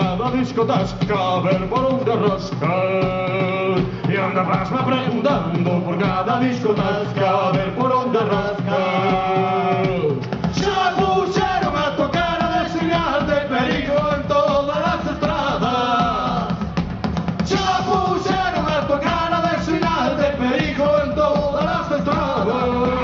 cada discoteca a ver por onde rascar. E anda pasma preguntando por cada discoteca a ver por onde rascar. Xa puxeron a tocar a de señal de perigo en todas as estradas. Xa puxeron a tocar a de señal de perigo en todas as estradas.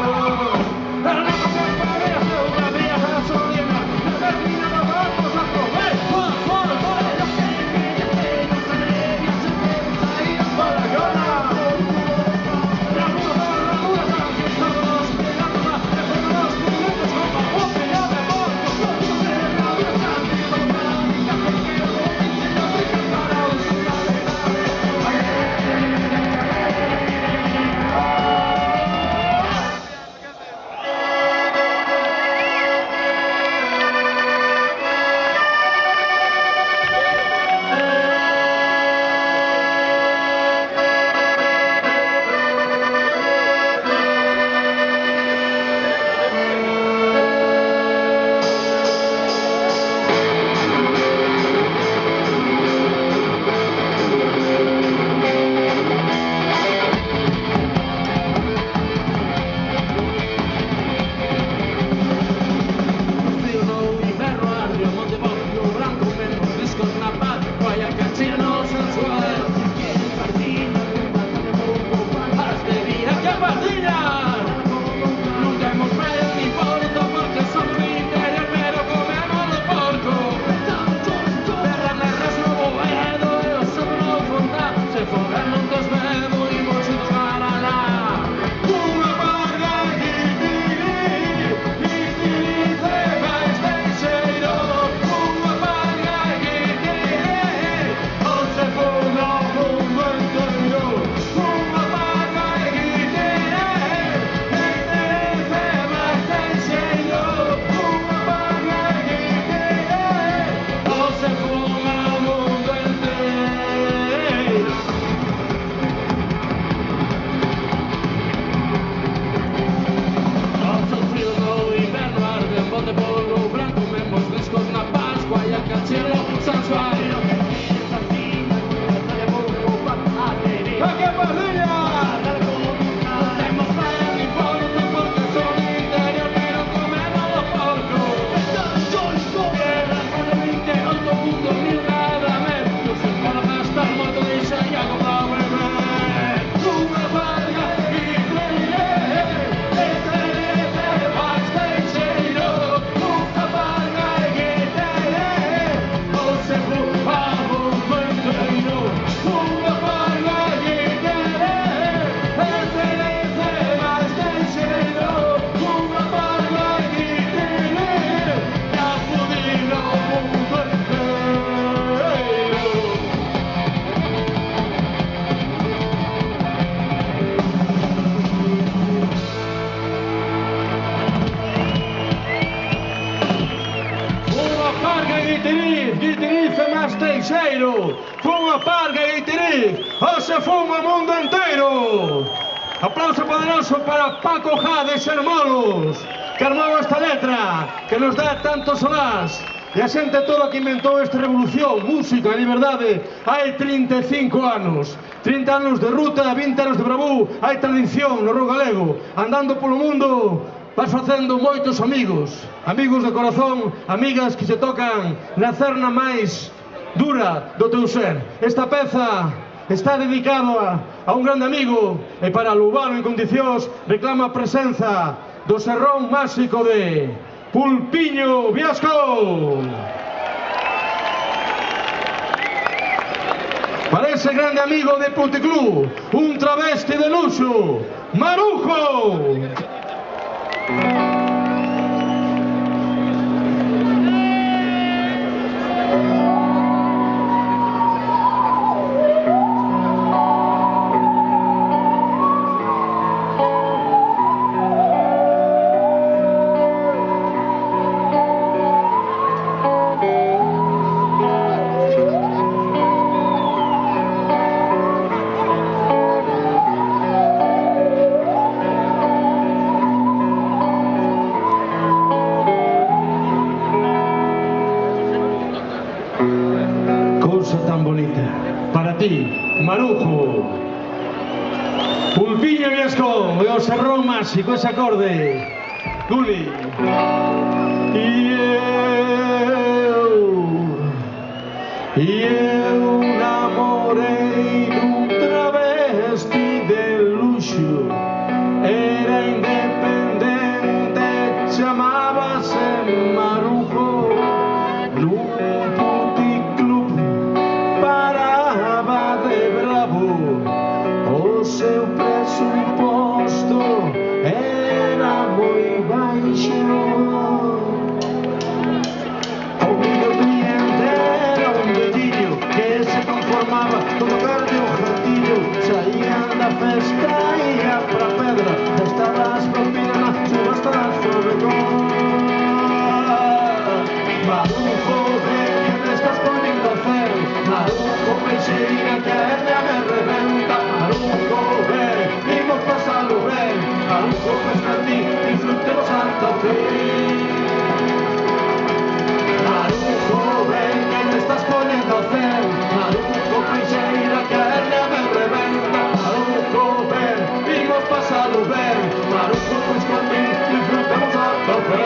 Fun a Parga e Guitiriz, hoxe fun o mundo inteiro. Aplauso poderoso para Paco Jade Xermolos, que armou esta letra, que nos dá tantos sonás. E a xente toda que inventou esta revolución, música e liberdade, hai 35 anos. 30 anos de ruta, 20 anos de bravú, hai tradición no rock galego. Andando polo mundo, vas facendo moitos amigos. Amigos de corazón, amigas que se tocan na cerna máis dura do teu ser. Esta peza está dedicada a un grande amigo e para louvalo en condicións reclama a presenza do serrón máxico de Pulpiño Viasco. Para ese grande amigo de Puticlub, un travesti de luxo, Marujo. cousa tan bonita. Para ti, Marujo. Pulpiño Viescón, e o serrón máxico, ese acorde. Guli. E eu namorei dun travesti de luxo. Era independente, chamábase Marujo. Nun puticlub paraba de bravo. O seu presuposto era moi baixo. O meu cliente era un velliño que se conformaba con tocar de un jartillo. Saían da festa e ia pra pedra. Estabas propina na subasta das Fobecón. Marujo, ven que me estás poniendo a cero. Marujo, peixeira que a hernia me reventa. Marujo, ven, vimos pasalo ben. Marujo, pescatí, disfrutemos Santa Fe. Marujo, ven que me estás poniendo a cero. Marujo, peixeira que a hernia me reventa. Marujo, ven, vimos pasalo ben. Marujo, pescatí, disfrutemos Santa Fe.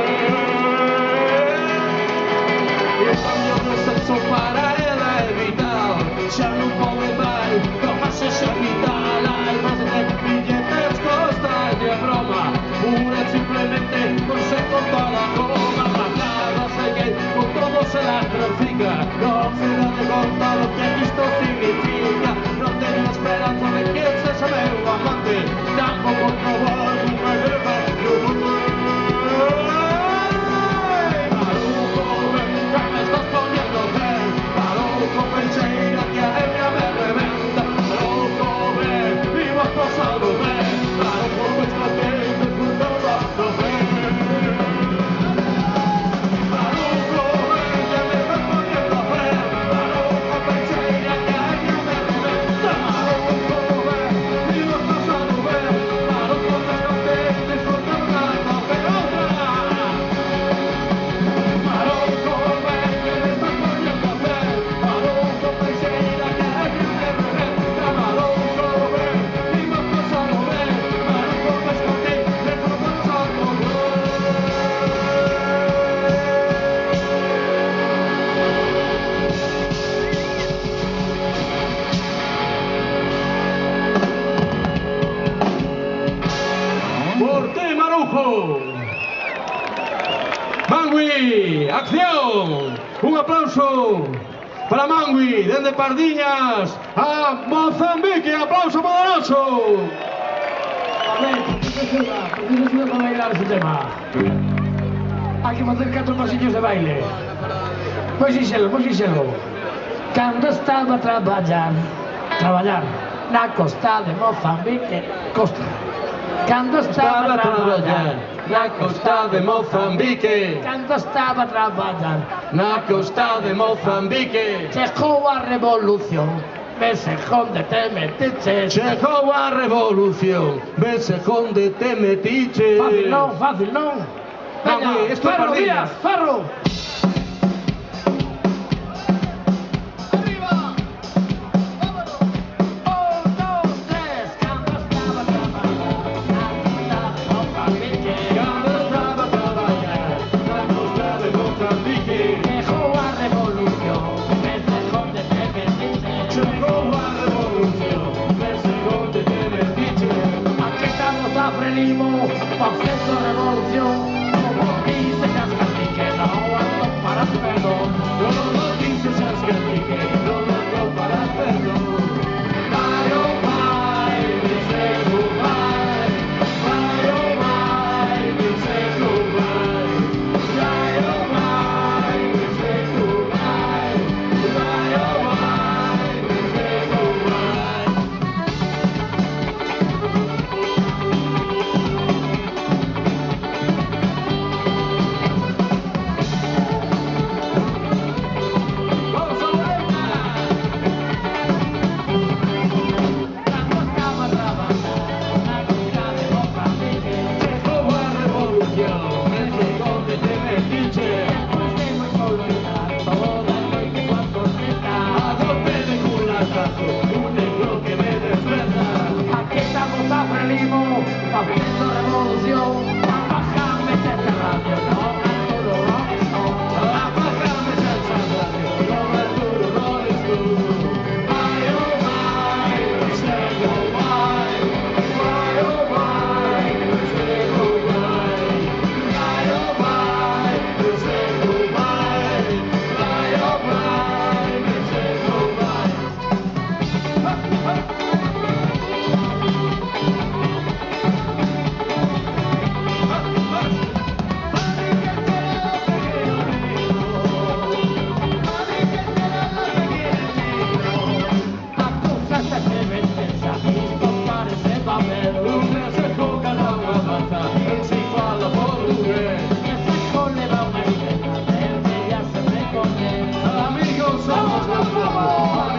E o cambio de sexo para ela é vital. Xa non pode máis tomarse xa vital. Hai máis de billetes costa de broma. Pura e simplemente non se conta la goma. Matada se gay, con todo se la trafica. Non se da de conta lo que isto significa. Non teño esperanza de que se sabe o amante. Tampouco probar unha guerra no mundo. Peixeira que a hernia me reventa. Marujo, ven, vimos pasado ben. Marujo, pescate, disfrutamos Santa Fe. Marujo, ven, que me estás poniendo a fe. Marujo, peixeira que a hernia me reventa. Marujo, ven, vimos pasado ben. Marujo, pescate, disfrutamos Santa Fe. Marujo, ven, que me estás poniendo a fe. Marujo, peixeira que a hernia me reventa. Marujo, ven, vimos pasalo ben. Marujo, pescate, disfrutamos Santa Fe. Por ti, Marujo. Mangui, acción. Un aplauso para Mangui, dende Pardiñas a Mozambique. Aplauso poderoso. A ver, ¿por qué se sube para bailar ese tema? Hay que facer 4 pasillos de baile. Pois díxelo. Cando estaba a traballar na costa de Mozambique, costa. Cando estaba a traballar na costa de Mozambique. Cando estaba a traballar Na costa de Mozambique. chegou a revolución. Vese onde te metiches. Chegou a revolución. Vese onde te metiche. Fácil non. Mangui, esto es Ferro, Pardiñas. Díaz, Ferro. Facendo revolución, como dice Cascatique, no Amigos, somos los lobos.